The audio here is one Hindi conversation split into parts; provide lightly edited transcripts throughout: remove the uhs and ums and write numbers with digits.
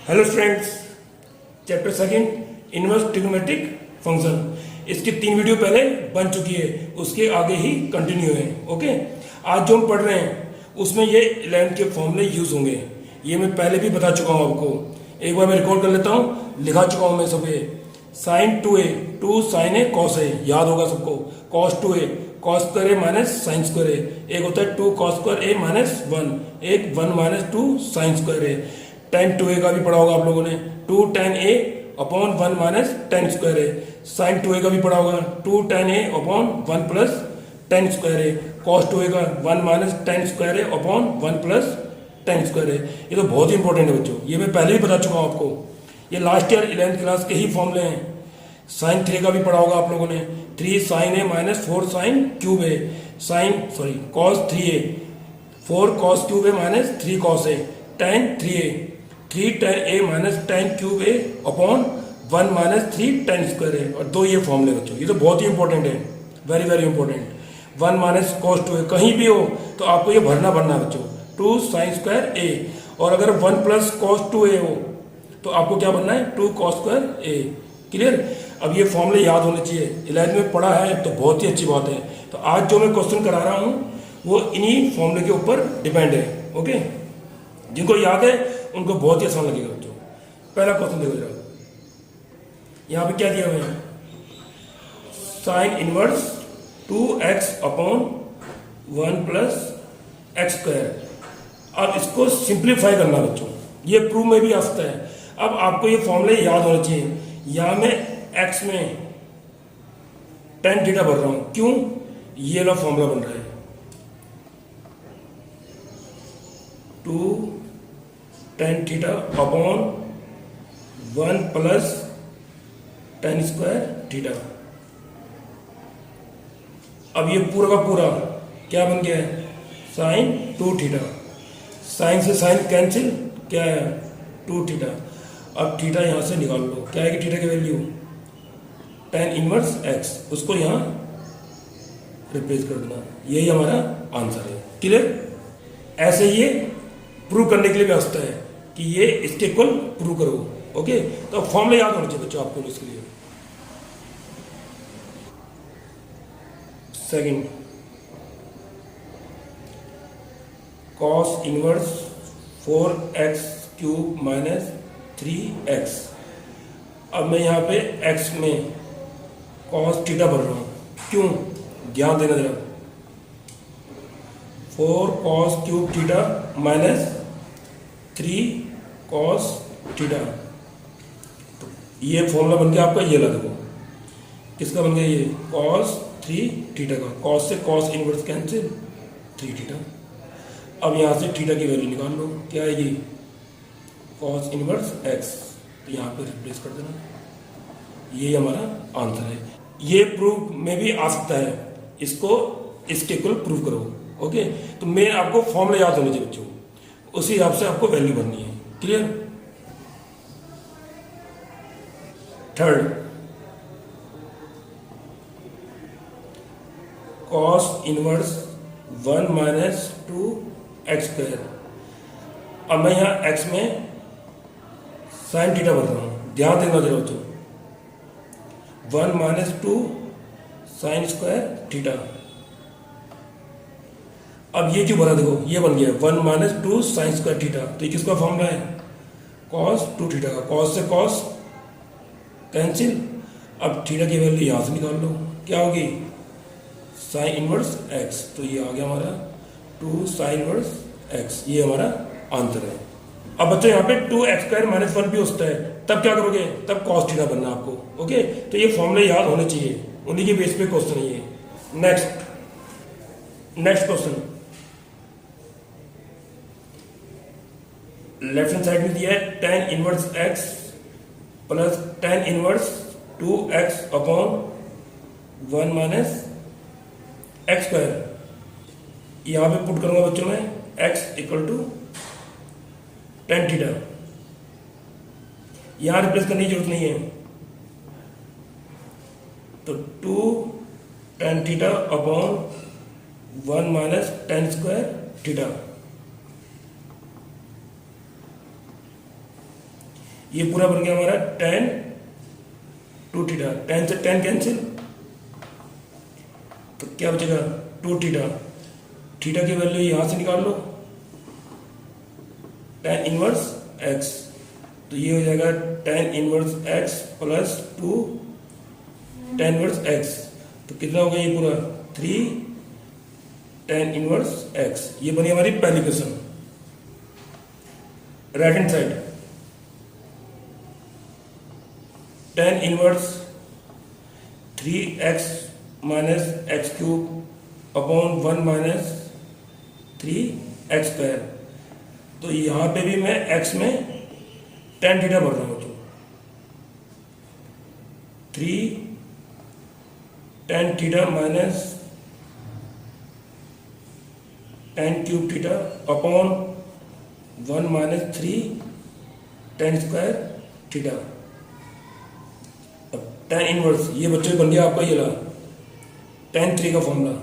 Hello students, chapter second inverse trigonometric function. इसकी 3 वीडियो पहले बन चुकी है, उसके आगे ही कंटिन्यू है। ओके, आज जो हम पढ़ रहे हैं उसमें ये 11th के फॉर्मूले यूज होंगे। ये मैं पहले भी बता चुका हूँ आपको, एक बार मैं रिकॉर्ड कर लेता हूँ, लिखा चुका हूँ मैं सब। साइन 2a, 2 साइन ए कॉस है, याद होगा सबको। कॉस 2a कॉस स्क्वायर ए माइनस साइन स्क्वायर ए, एक होता है 2 कॉस स्क्वायर ए माइनस 1, एक 1 माइनस 2 साइन स्क्वायर ए। टेन 2a का भी पढ़ा होगा आप लोगों ने, 2 tan a upon 1 minus tan square a. Sine 2a का भी पढ़ा होगा, 2 tan a upon 1 plus tan square a. Cos 2a का 1 minus tan square a upon 1 plus tan square a. ये तो बहुत ही इंपॉर्टेंट है बच्चों, ये मैं पहले भी बता चुका हूँ आपको। ये लास्ट ईयर 11th क्लास के ही फॉर्मूले हैं। साइन 3 का भी पढ़ा होगा आप लोगों ने, 3 sign A minus 4 sine cube A, cos 3a, 4 cos cube A minus 3 cos A, ten 3a, 3 ten A minus ten cube A upon 1 minus 3 ten square ए। और दो ये फॉर्मूले बच्चों, ये तो बहुत ही इंपॉर्टेंट है, very very important. 1 minus cos 2a कहीं भी हो तो आपको ये भरना है बच्चों, 2 साइन स्क्वायर ए। और अगर 1 प्लस कॉस 2a हो तो आपको क्या बनना है, 2 कॉस स्क्वायर ए। क्लियर? अब ये फॉर्मूले याद होने चाहिए, 11th में पढ़ा है तो बहुत ही अच्छी बात है। तो आज जो मैं क्वेश्चन करा रहा हूँ वो इन्हीं फॉर्मूले के ऊपर डिपेंड है। ओके, जिनको याद है उनको बहुत ही आसान लगेगा बच्चों। पहला क्वेश्चन देखो जरा, यहाँ पे क्या दिया हुआ है, sine inverse 2x upon 1 plus x square. अब इसको सिंप्लीफाई करना बच्चों, ये प्रूव में भी आ सकता है। अब आपको ये फॉर्मूले याद होने चाहिए। यहाँ मैं x में टेन थीटा भर रहा हूँ, क्यों? ये वाला फॉर्मूला बन रहा है, 2 tan theta upon 1 plus tan square theta. अब ये पूरा का पूरा क्या बन गया है, साइन 2 थीटा। साइन से साइन कैंसिल, क्या है 2 थीटा। अब थीटा यहां से निकाल लो, क्या है कि थीटा की वैल्यू टेन इनवर्स एक्स, उसको यहां रिप्लेस कर देना, यही हमारा आंसर है। क्लियर? ऐसे ये प्रूव करने के लिए व्यवस्था है कि ये इसके इक्वल प्रूव करो। ओके, तो फॉर्मूला याद होना चाहिए बच्चों आपको इसके लिए। Second, cos inverse 4x cube minus 3x। अब मैं यहाँ पे x में कॉस थीटा भर रहा हूँ, क्यों? ध्यान देना जरा, 4 cos cube theta minus 3 cos theta. तो ये फॉर्मूला बन गया आपका, ये ला देखो किसका बन गया, ये कॉस 3 थीटा का। कॉस से कॉस इनवर्स कैंसिल, 3 थीटा। अब यहाँ से थीटा की वैल्यू निकाल लो, क्या है ये कॉस इनवर्स एक्स, तो यहाँ पे रिप्लेस कर देना, ये हमारा आंसर है। ये प्रूफ में भी आ सकता है, इसको इसके इक्वल प्रूव करो। ओके, तो मैं आपको फॉर्मूला याद होने चाहिए बच्चों, उसी हिसाब से आपको वैल्यू भरनी है। Clear? Third, cos inverse 1 minus 2 x square. अब मैं यहाँ x में साइन थीटा भर रहा हूँ, ध्यान देना जरा बच्चों, 1 माइनस 2 साइन स्क्वायर थीटा। अब ये क्यों भरा, देखो ये बन गया 1 माइनस 2 साइन स्क्वायर थीटा। तो ये किसका फॉर्मूला है, कॉस 2 थीटा का। कॉस से कॉस कैंसिल, अब थीटा की वैल्यू यहाँ से निकाल लो, क्या होगी साइन इनवर्स एक्स। तो ये आ गया हमारा 2 साइन इनवर्स एक्स, ये हमारा आंसर है। अब बच्चों यहाँ पे 2x स्क्वायर माइनस 1 भी होता है, तब क्या करोगे, तब कॉस थीटा बनना आपको। ओके, तो ये फॉर्मूले याद होने चाहिए, उन्हीं के बेस पे क्वेश्चन है ये। Next question, left hand side में दिया है tan inverse x plus tan inverse 2x upon 1 minus x square. यहां पे पुट करूंगा बच्चों में x equal to tan theta, यहां रिप्लेस करने की जरूरत नहीं है, तो 2 tan theta upon 1 minus tan square theta. ये पूरा बन गया हमारा tan 2 थीटा, tan से tan कैंसिल, तो क्या बचेगा 2 थीटा, थीटा की वैल्यू यहां से निकाल लो, tan इनवर्स x, तो ये हो जाएगा tan inverse x plus 2 tan inverse x, तो कितना हो गया ये पूरा 3 tan इनवर्स x। ये बनी हमारी पहली question. Right hand side tan inverse 3x minus x cube upon 1 minus 3x square, तो यहां पे भी मैं x में tan थीटा भर रहा हूं बच्चों, 3 tan theta minus tan cube theta upon 1 minus 3 tan square theta. अब tan इनवर्स ये बच्चों बन गया आपका ये ला tan 3 का फॉर्मूला,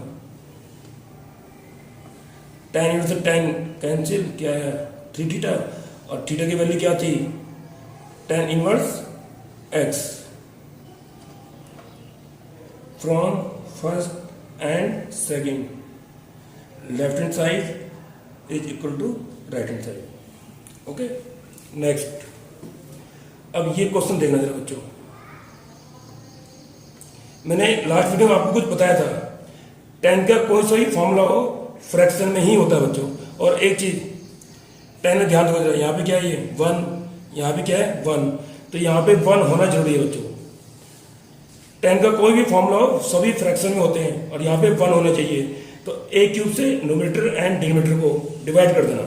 tan इनवर्स से tan कैंसिल, क्या है 3 थीटा, और थीटा की वैल्यू क्या थी tan inverse x from first and second, left hand side is equal to right hand side. Okay, next, अब ये क्वेश्चन देखना जरा बच्चों, मैंने लास्ट वीडियो में आपको कुछ बताया था, tan का कोई सा ही फॉर्मूला हो फ्रैक्शन में ही होता है बच्चों। और एक चीज tan में ध्यान दो, यहाँ पे क्या है ये 1, यहाँ पे क्या है 1, तो यहाँ पे 1 होना जरूरी है बच्चों। tan का कोई भी फॉर्मूला हो सभी फ्रैक्शन में होते हैं, और यहाँ पे 1 होना चाहिए, तो a क्यूब से न्यूमरेटर एंड डिनोमिनेटर को डिवाइड कर देना।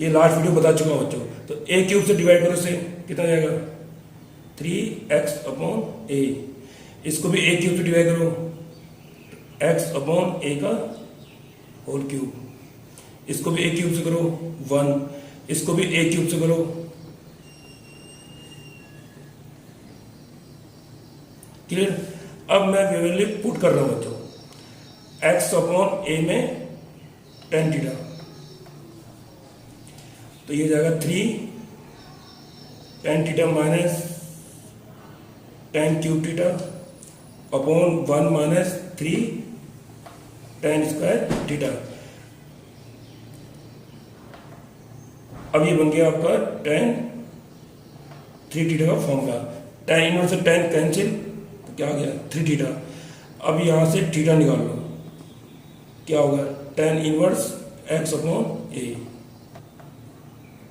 ये लास्ट वीडियो बता चुका हूं बच्चों, तो a क्यूब से डिवाइड करो, से कितना जाएगा 3x अपॉन a, इसको भी a क्यूब से डिवाइड करो, x अपॉन a का होल क्यूब, इसको भी a क्यूब से करो 1, इसको भी a क्यूब से करो, क्लियर। अब मैं वैल्यू पुट कर रहा हूं बच्चों, x अपॉन a में tan थीटा, तो ये जाएगा 3 tan theta minus tan cube theta upon 1 minus 3 tan square theta. अब ये बन गया आपका tan 3 थीटा का फॉर्मूला, tan इनवर्स से tan कैंसिल, तो क्या हो गया 3 थीटा। अब यहां से थीटा निकाल लो, क्या होगा tan inverse x upon a,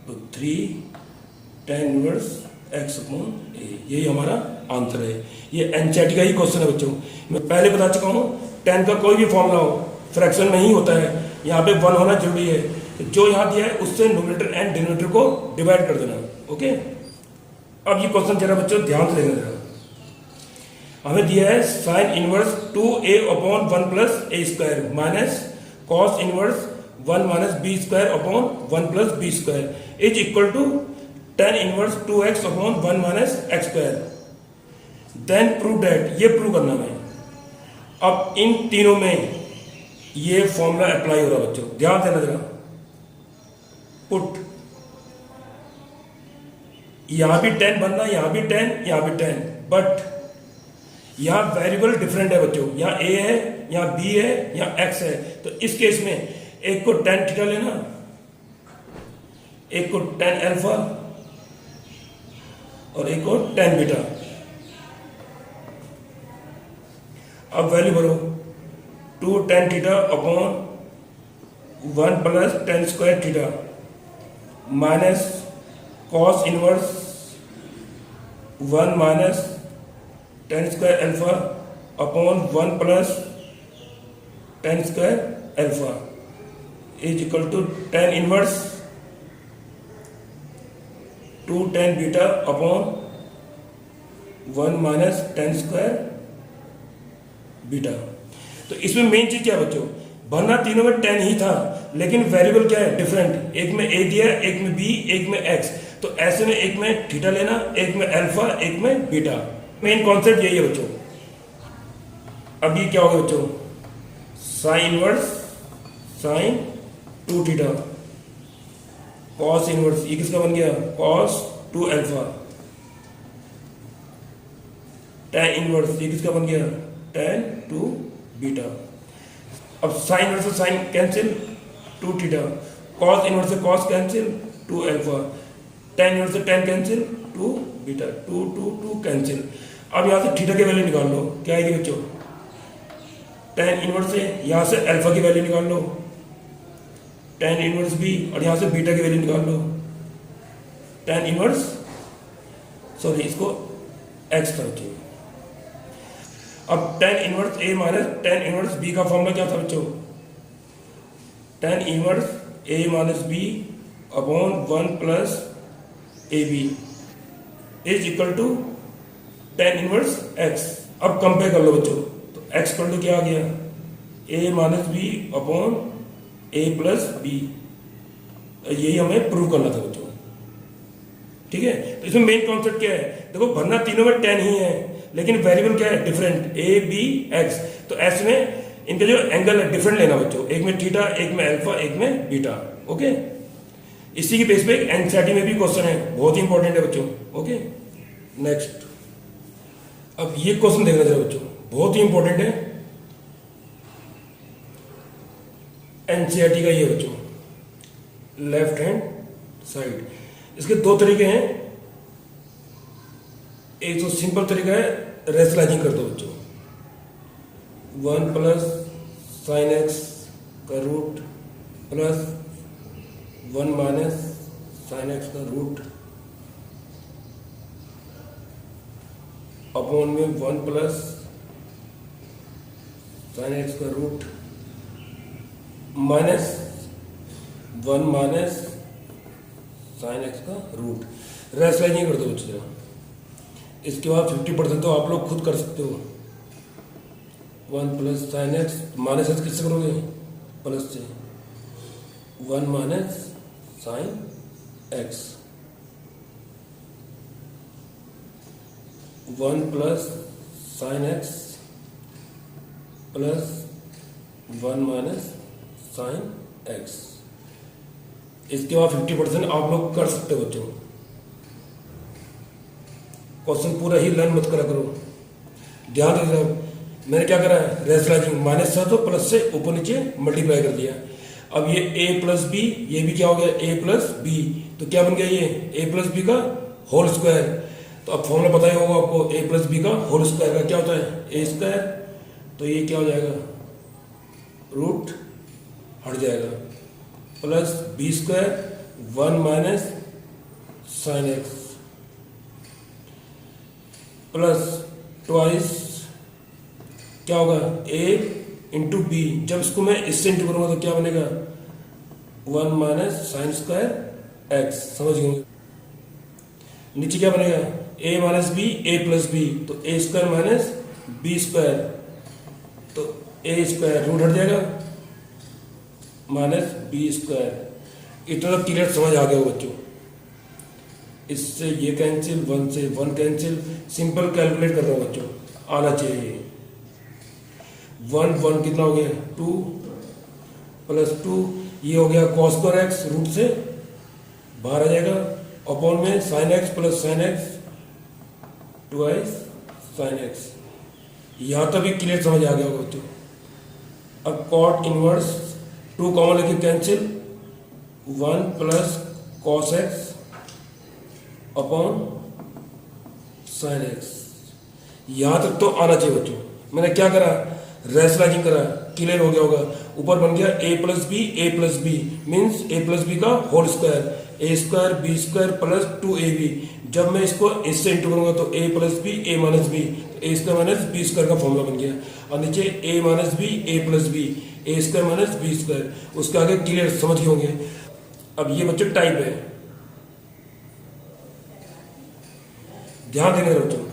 तो 3 tan inverse x upon a, यही हमारा आंसर है। ये एनसीईआरटी का ही क्वेश्चन है बच्चों, मैं पहले बता चुका हूं, tan का कोई भी फॉर्मूला हो फ्रैक्शन में ही होता है, यहाँ पे 1 होना जरूरी है, तो जो यहाँ दिया है उससे न्यूमरेटर एंड डिनोमिनेटर को डिवाइड कर देना। ओके, अब ये क्वेश्चन जरा बच्चों ध्यान से देखना जरा, हमें दिया है sine inverse 2a upon 1 plus a square minus cos inverse 1 minus b square upon 1 plus b square is equal to tan inverse 2x upon 1 minus x square, then prove that, ये प्रूव करना है। अब इन तीनों में ये फॉर्मूला अप्लाई हो रहा है बच्चों, ध्यान देना जरा, पुट, यहां भी 10 बनना, यहां भी 10, यहां भी 10, बट यहां वेरिएबल डिफरेंट है बच्चों, यहां a है, यहां b है, यहां x है, तो इस केस में एक को tan थीटा लेना, एक को tan अल्फा और एक को tan बीटा। अब वैल्यू भरो, 2 tan theta upon 1 plus tan square theta minus cos inverse 1 minus tan square alpha upon 1 plus tan square alpha is equal to tan inverse 2 tan beta upon 1 minus tan square beta. तो इसमें मेन चीज क्या बच्चों, भरना तीनों में 10 ही था, लेकिन वेरिएबल क्या है डिफरेंट, एक में a दिया, एक में b, एक में x, तो ऐसे में एक में थीटा लेना, एक में अल्फा, एक में बीटा। मेन कॉन्सेप्ट यही है बच्चों। अब ये क्या होगा बच्चों, sine inverse sine 2 theta cos inverse, ये किसका बन गया, cos two alpha. tan inverse, ये किसका बन गया, tan टू बीटा। अब साइन इनवर्स से sine cancel, two theta. Cos inverse से cos cancel, two alpha. tan inverse से tan cancel, two beta, two two two cancel. अब यहाँ से थीटा की वैल्यू निकाल लो, क्या आएगी बच्चों, tan इनवर्स से यहाँ से अल्फा की वैल्यू निकाल लो, tan इनवर्स बी, और यहाँ से बीटा की वैल्यू निकाल लो, tan इनवर्स, सॉरी इसको x था बच्चों। अब tan inverse a minus tan inverse b का फॉर्मूला क्या था बच्चों, tan inverse a minus b अपॉन 1 plus a b is equal to tan inverse x। अब कंपेयर कर लो बच्चों, तो x कर लो, क्या आ गया, a minus b upon a plus b. यही हमें प्रूव करना था बच्चों, ठीक है। तो इसमें मेन कॉन्सेप्ट क्या है, देखो भरना तीनों में tan ही है, लेकिन वेरिएबल क्या है, डिफरेंट, a b x। तो s में इनके जो एंगल है डिफरेंट लेना बच्चों, एक में थीटा, एक में अल्फा, एक में बीटा, ओके। इसी की बेस पे एनसीईआरटी में भी क्वेश्चन है, बहुत ही इंपॉर्टेंट है बच्चों, ओके। नेक्स्ट, अब ये क्वेश्चन देखना चाहिए बच्चों, बहुत ही इंपॉर्टेंट है एनसीईआरटी का, ये बच्चों लेफ्ट हैंड साइड। इसके दो तरीके हैं, एक तो सिंपल तरीका है, रेशनलाइजिंग कर दो बच्चों, 1 प्लस साइन एक्स का root plus 1 minus sine x का रूट अपॉन में 1 प्लस साइन एक्स का root minus 1 minus sine x का रूट। रेशनलाइजिंग कर दो बच्चों जरा। इसके बाद 50% तो आप लोग खुद कर सकते हो। 1 plus sine x, minus x किससे करोगे, प्लस से, 1 minus sine x, 1 plus sine x plus 1 minus sine x. इसके बाद 50% आप लोग कर सकते हो बच्चों। क्वेश्चन पूरा ही लर्न मत करा करो, ध्यान दे दो। मैंने क्या करा है, रेशनलाइजिंग, माइनस था तो प्लस से ऊपर नीचे मल्टीप्लाई कर दिया। अब ये a प्लस बी, ये भी क्या हो गया, a प्लस बी, तो क्या बन गया ये a प्लस बी का होल स्क्वायर। तो अब फॉर्मूला पता ही होगा आपको, a प्लस बी का होल स्क्वायर का क्या होता है, a स्क्वायर। तो ये क्या हो जाएगा, रूट हट जाएगा, plus b square 1 minus sine x plus twice क्या होगा, a इंटू बी। जब इसको मैं इससे इंटू करूंगा तो क्या बनेगा, 1 माइनस साइन स्क्वायर एक्स, समझ गए। नीचे क्या बनेगा, a minus B, a plus b, तो a square minus B square, तो a स्क्वायर रूट हट जाएगा माइनस बी स्क्वायर। इतना क्लियर समझ आ गया हो बच्चों। इससे ये कैंसिल, 1 से 1 कैंसिल, सिंपल कैलकुलेट कर रहा हूं बच्चों, आना चाहिए। 1 1 कितना हो गया, 2 प्लस 2, ये हो गया कॉस स्क्वायर एक्स, रूट से बाहर आ जाएगा, अपॉन में sign x plus sine x twice sine x. यहां तक भी क्लियर समझ आ गया होगा बच्चों। अब कॉट इनवर्स 2 कॉमन लेके cancel, 1 plus cos x upon sine x. यहां तक तो आना चाहिए बच्चों। मैंने क्या करा, रेशनलाइजिंग करा, क्लियर हो गया होगा। ऊपर बन गया a plus B means a plus B का whole square, a square B square plus 2ab। जब मैं इसको इससे इंटू करूंगा तो a plus B, a minus B, a square minus B square का फॉर्मूला बन गया। और नीचे a minus B, a plus B, a square minus B square. उसके आगे क्लियर समझ गए होंगे। अब ये बच्चों टाइप है, ध्यान देने बच्चों।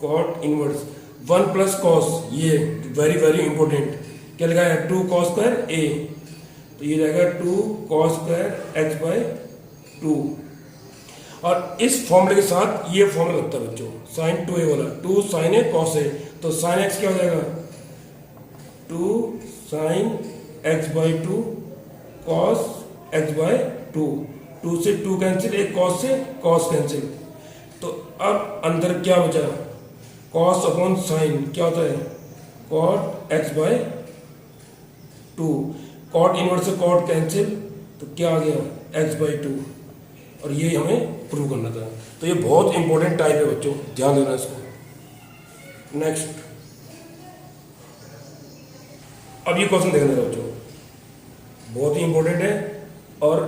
कॉट इनवर्स 1 प्लस कॉस, ये वेरी वेरी इंपॉर्टेंट, क्या लिखा है, 2 कॉस स्क्वायर a, तो ये जाएगा 2 कॉस स्क्वायर एक्स बाय 2। और इस फॉर्मूले के साथ ये फॉर्मूला लगता है बच्चों, साइन 2a वाला, 2 साइन a कॉस a, तो साइन एक्स क्या हो जाएगा, 2 sine x by 2 cos x by 2, 2 से 2 कैंसिल, एक कॉस से कॉस कैंसिल। तो अब अंदर क्या बचा, कॉस अपॉन साइन क्या होता है, cot x by 2, cot inverse से कॉट कैंसिल, तो क्या आ गया एक्स बाय 2, और ये हमें प्रूव करना था। तो ये बहुत इंपॉर्टेंट टाइप है बच्चों, ध्यान देना इसको। नेक्स्ट, अब ये क्वेश्चन देखना है बच्चों, बहुत ही इंपॉर्टेंट है और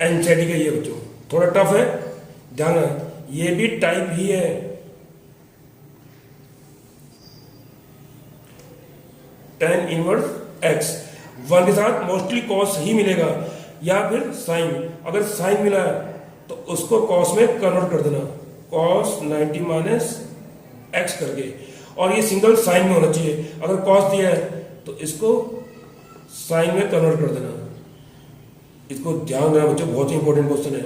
एनसीईआरटी का ये बच्चों थोड़ा टफ है, ध्यान रखना, ये भी टाइप ही है। tan इनवर्स एक्स, 1 के साथ मोस्टली कॉस ही मिलेगा या फिर साइन, अगर साइन मिला तो उसको कॉस में कन्वर्ट कर देना, कॉस 90 माइनस एक्स करके, और ये सिंगल साइन में होना चाहिए। अगर कॉस दिया है तो इसको साइन में कन्वर्ट कर देना, इसको ध्यान रखना बच्चों, बहुत ही इंपॉर्टेंट क्वेश्चन है।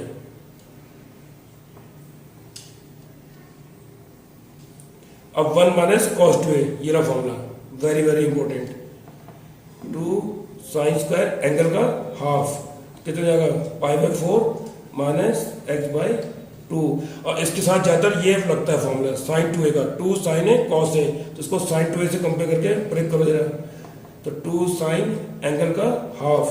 अब 1 माइनस कॉस 2 है, ये रहा formula, very very important, 2 sine square angle का हाफ कितना जाएगा, pi by 4 minus x by 2, और इसके साथ ज्यादातर ये लगता है फॉर्मूला साइन 2a का, 2 साइन है कॉस है, तो इसको साइन 2a से कंपेयर करके ब्रेक करो जरा, तो 2 साइन एंगल का हाफ,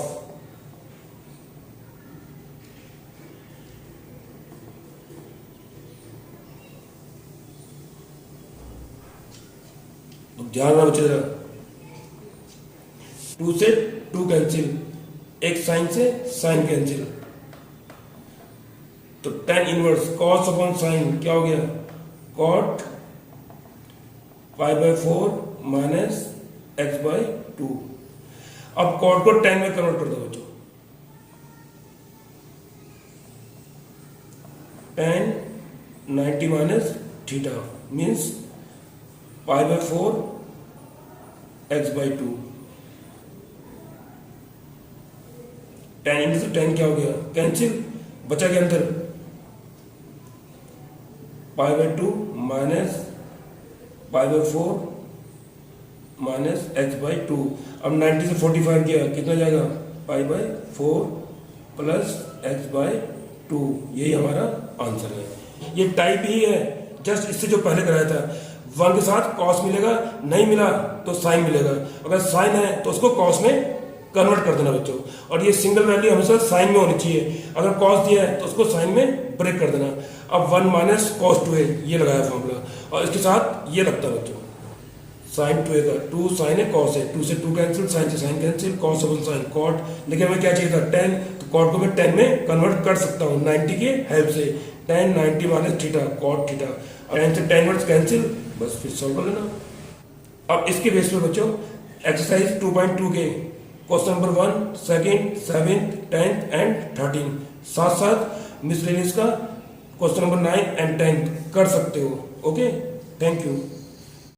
तो ध्यान रखना बच्चे जरा, 2 से 2 कैंसिल, एक साइन से साइन कैंसिल, तो tan inverse cos upon sine क्या हो गया, cot pi by 4 minus x by 2। अब कॉट को tan में कन्वर्ट कर दो बच्चों, tan 90 minus theta means pi by 4 x by 2, tan into से tan क्या हो गया, कैंसिल, बचा के अंदर pi by 2 minus pi by 4 minus x by 2। अब 90 से 45 किया कितना जाएगा, pi by 4 plus x by 2, यही हमारा आंसर है। ये टाइप ही है, जस्ट इससे जो पहले कराया था, 1 के साथ कॉस मिलेगा, नहीं मिला तो साइन मिलेगा, अगर साइन है तो उसको कॉस में कन्वर्ट कर देना बच्चों, और ये सिंगल वैल्यू हमेशा साइन में होनी चाहिए, अगर कॉस दिया है तो उसको साइन में ब्रेक कर देना। अब 1 माइनस कॉस 2 है, ये लगाया फॉर्मूला, और इसके साथ ये लगता है बच्चों साइन 2a का, 2 साइन है कॉस है, 2 से 2 कैंसिल, साइन से sine cancel, cos upon sine cot, लेकिन हमें क्या चाहिए था tan, तो कॉट को मैं tan में कन्वर्ट कर सकता हूँ 90 के हेल्प से, tan 90 minus theta cot theta, tan से tan इनवर्स कैंसिल, बस फिर सॉल्व कर लेना। अब इसके बेस पे बच्चों एक्सरसाइज 2.2 के question number 1, 2nd, 7th, 10th and 13, साथ साथ मिसलेनियस का क्वेश्चन नंबर 9 एंड 10 कर सकते हो। Okay, thank you.